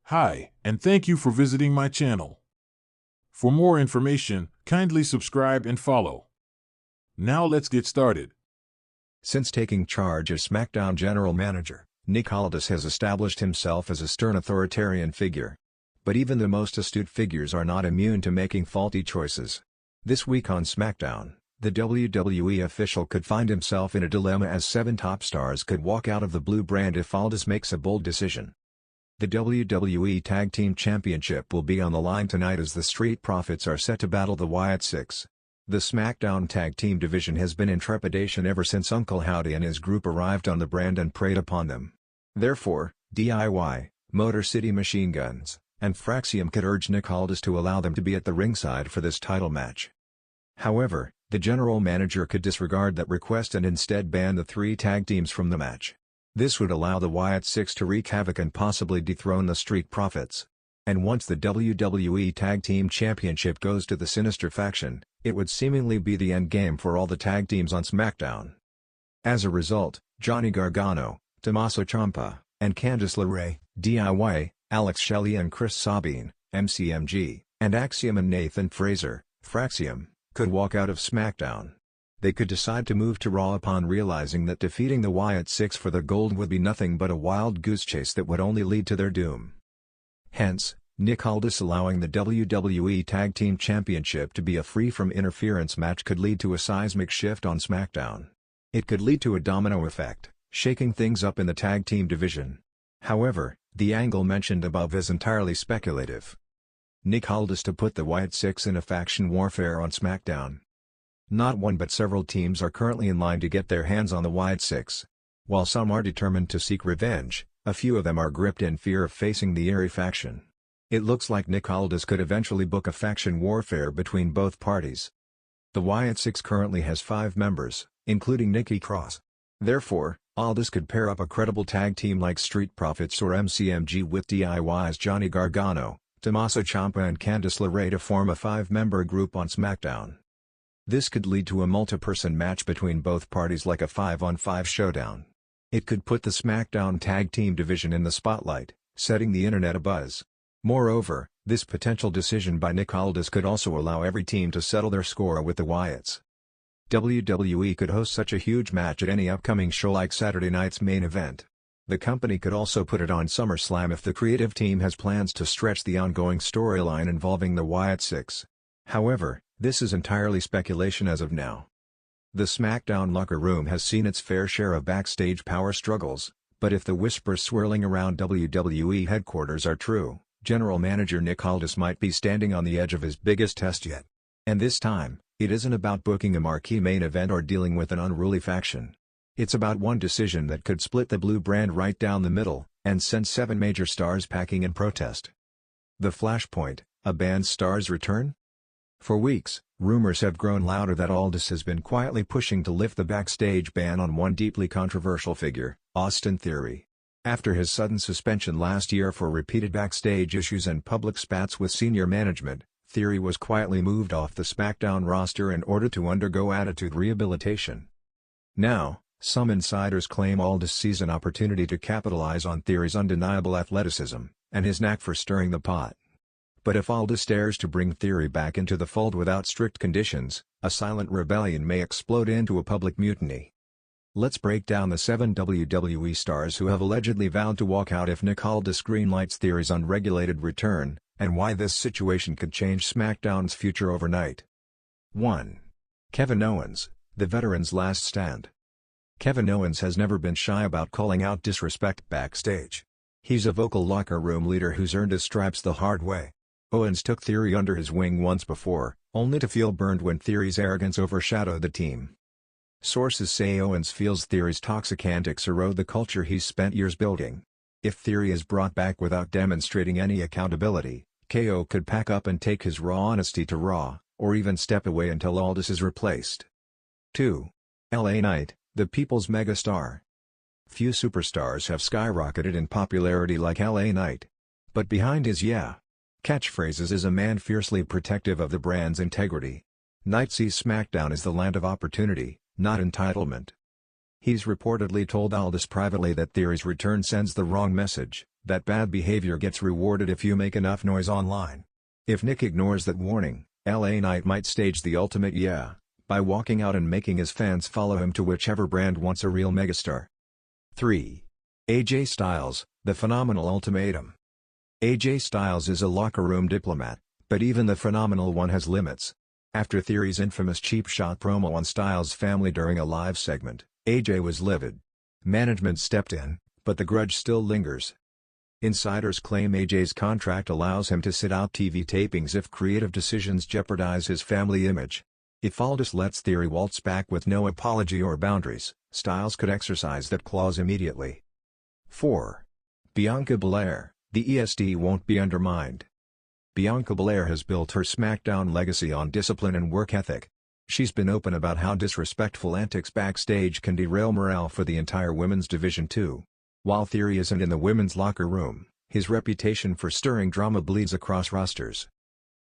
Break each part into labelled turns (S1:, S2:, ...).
S1: Hi, and thank you for visiting my channel. For more information, kindly subscribe and follow. Now let's get started.
S2: Since taking charge as SmackDown General Manager, Aldis has established himself as a stern authoritarian figure. But even the most astute figures are not immune to making faulty choices. This week on SmackDown, the WWE official could find himself in a dilemma as 7 top stars could walk out of the blue brand if Aldis makes a bold decision. The WWE Tag Team Championship will be on the line tonight as the Street Profits are set to battle the Wyatt Six. The SmackDown Tag Team division has been in trepidation ever since Uncle Howdy and his group arrived on the brand and preyed upon them. Therefore, DIY, Motor City Machine Guns, and Fraxium could urge Aldis to allow them to be at the ringside for this title match. However, the general manager could disregard that request and instead ban the 3 tag teams from the match. This would allow the Wyatt Six to wreak havoc and possibly dethrone the Street Profits. And once the WWE Tag Team Championship goes to the Sinister faction, it would seemingly be the endgame for all the tag teams on SmackDown. As a result, Johnny Gargano, Tommaso Ciampa, and Candice LeRae, DIY, Alex Shelley and Chris Sabin, MCMG, and Axiom and Nathan Frazer, Fraxium, could walk out of SmackDown. They could decide to move to Raw upon realizing that defeating the Wyatt Six for the gold would be nothing but a wild goose chase that would only lead to their doom. Hence, Aldis allowing the WWE Tag Team Championship to be a free-from-interference match could lead to a seismic shift on SmackDown. It could lead to a domino effect, shaking things up in the tag team division. However, the angle mentioned above is entirely speculative. Aldis to put the Wyatt Six in a faction warfare on SmackDown. Not one but several teams are currently in line to get their hands on the Wyatt Six. While some are determined to seek revenge, a few of them are gripped in fear of facing the Eerie faction. It looks like Aldis could eventually book a faction warfare between both parties. The Wyatt Six currently has 5 members, including Nikki Cross. Therefore, Aldis could pair up a credible tag team like Street Profits or MCMG with DIY's Johnny Gargano, Tommaso Ciampa and Candice LeRae to form a 5-member group on SmackDown. This could lead to a multi-person match between both parties like a 5-on-5 showdown. It could put the SmackDown Tag Team division in the spotlight, setting the internet abuzz. Moreover, this potential decision by Aldis could also allow every team to settle their score with the Wyatts. WWE could host such a huge match at any upcoming show like Saturday night's main event. The company could also put it on SummerSlam if the creative team has plans to stretch the ongoing storyline involving the Wyatt Six. However, this is entirely speculation as of now. The SmackDown locker room has seen its fair share of backstage power struggles, but if the whispers swirling around WWE headquarters are true, General Manager Aldis might be standing on the edge of his biggest test yet. And this time, it isn't about booking a marquee main event or dealing with an unruly faction. It's about one decision that could split the blue brand right down the middle, and send 7 major stars packing in protest. The Flashpoint, a band's stars return? For weeks, rumors have grown louder that Aldis has been quietly pushing to lift the backstage ban on one deeply controversial figure, Austin Theory. After his sudden suspension last year for repeated backstage issues and public spats with senior management, Theory was quietly moved off the SmackDown roster in order to undergo attitude rehabilitation. Now, some insiders claim Aldis sees an opportunity to capitalize on Theory's undeniable athleticism, and his knack for stirring the pot. But if Aldis dares to bring Theory back into the fold without strict conditions, a silent rebellion may explode into a public mutiny. Let's break down the 7 WWE stars who have allegedly vowed to walk out if Aldis greenlights Theory's unregulated return, and why this situation could change SmackDown's future overnight. 1. Kevin Owens, the veteran's last stand. Kevin Owens has never been shy about calling out disrespect backstage. He's a vocal locker room leader who's earned his stripes the hard way. Owens took Theory under his wing once before, only to feel burned when Theory's arrogance overshadowed the team. Sources say Owens feels Theory's toxic antics erode the culture he's spent years building. If Theory is brought back without demonstrating any accountability, KO could pack up and take his raw honesty to Raw, or even step away until Aldis is replaced. 2. LA Knight, the people's megastar. Few superstars have skyrocketed in popularity like LA Knight. But behind his catchphrases is a man fiercely protective of the brand's integrity. Knight sees SmackDown as the land of opportunity, not entitlement. He's reportedly told Aldis privately that Theory's return sends the wrong message, that bad behavior gets rewarded if you make enough noise online. If Nick ignores that warning, LA Knight might stage the ultimate yeah, by walking out and making his fans follow him to whichever brand wants a real megastar. 3. AJ Styles, the phenomenal ultimatum. AJ Styles is a locker room diplomat, but even the phenomenal one has limits. After Theory's infamous cheap shot promo on Styles' family during a live segment, AJ was livid. Management stepped in, but the grudge still lingers. Insiders claim AJ's contract allows him to sit out TV tapings if creative decisions jeopardize his family image. If Aldis lets Theory waltz back with no apology or boundaries, Styles could exercise that clause immediately. 4. Bianca Belair, the EST won't be undermined. Bianca Belair has built her SmackDown legacy on discipline and work ethic. She's been open about how disrespectful antics backstage can derail morale for the entire women's division too. While Theory isn't in the women's locker room, his reputation for stirring drama bleeds across rosters.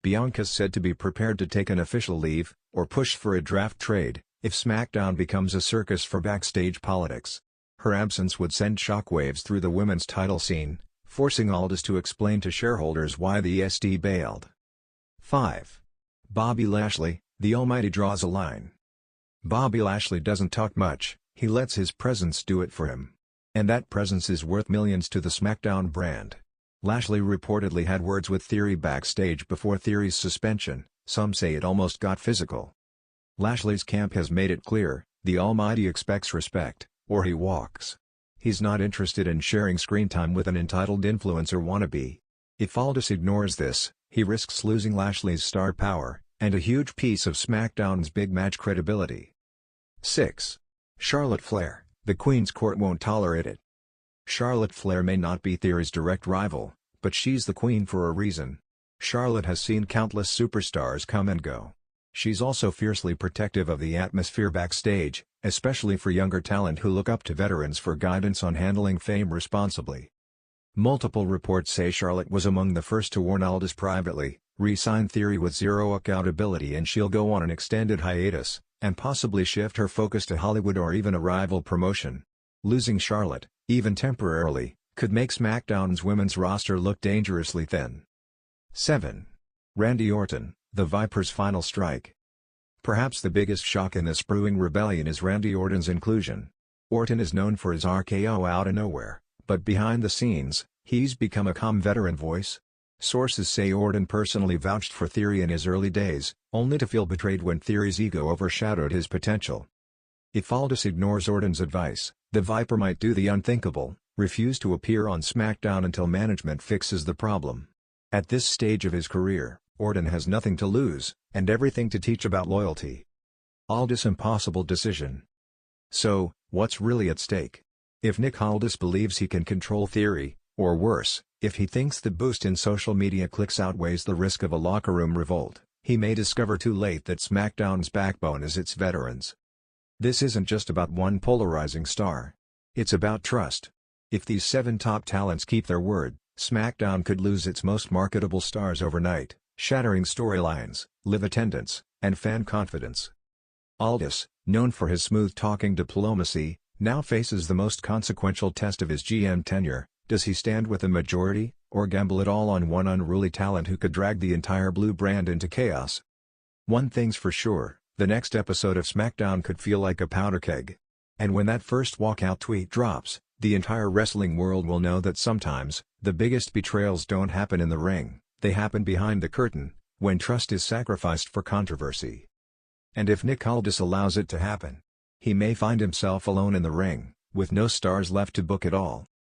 S2: Bianca's said to be prepared to take an official leave, or push for a draft trade, if SmackDown becomes a circus for backstage politics. Her absence would send shockwaves through the women's title scene, forcing Aldis to explain to shareholders why the EST bailed. 5. Bobby Lashley, the Almighty draws a line. Bobby Lashley doesn't talk much, he lets his presence do it for him. And that presence is worth millions to the SmackDown brand. Lashley reportedly had words with Theory backstage before Theory's suspension, some say it almost got physical. Lashley's camp has made it clear, the Almighty expects respect, or he walks. He's not interested in sharing screen time with an entitled influencer wannabe. If Aldis ignores this, he risks losing Lashley's star power, and a huge piece of SmackDown's big match credibility. 6. Charlotte Flair, the Queen's Court won't tolerate it. Charlotte Flair may not be Theory's direct rival, but she's the Queen for a reason. Charlotte has seen countless superstars come and go. She's also fiercely protective of the atmosphere backstage, especially for younger talent who look up to veterans for guidance on handling fame responsibly. Multiple reports say Charlotte was among the first to warn Aldis privately, re-sign Theory with zero accountability and she'll go on an extended hiatus, and possibly shift her focus to Hollywood or even a rival promotion. Losing Charlotte, even temporarily, could make SmackDown's women's roster look dangerously thin. 7. Randy Orton, the Viper's final strike. Perhaps the biggest shock in this brewing rebellion is Randy Orton's inclusion. Orton is known for his RKO out of nowhere, but behind the scenes, he's become a calm veteran voice. Sources say Orton personally vouched for Theory in his early days, only to feel betrayed when Theory's ego overshadowed his potential. If Aldis ignores Orton's advice, the Viper might do the unthinkable, refuse to appear on SmackDown until management fixes the problem. At this stage of his career, Orton has nothing to lose, and everything to teach about loyalty. Aldis' impossible decision. So, what's really at stake? If Nick Aldis believes he can control Theory, or worse, if he thinks the boost in social media clicks outweighs the risk of a locker room revolt, he may discover too late that SmackDown's backbone is its veterans. This isn't just about one polarizing star. It's about trust. If these 7 top talents keep their word, SmackDown could lose its most marketable stars overnight, shattering storylines, live attendance, and fan confidence. Aldis, known for his smooth-talking diplomacy, now faces the most consequential test of his GM tenure. Does he stand with the majority, or gamble it all on one unruly talent who could drag the entire blue brand into chaos? One thing's for sure, the next episode of SmackDown could feel like a powder keg. And when that first walkout tweet drops, the entire wrestling world will know that sometimes, the biggest betrayals don't happen in the ring, they happen behind the curtain, when trust is sacrificed for controversy. And if Nick Aldis allows it to happen, he may find himself alone in the ring, with no stars left to book at all.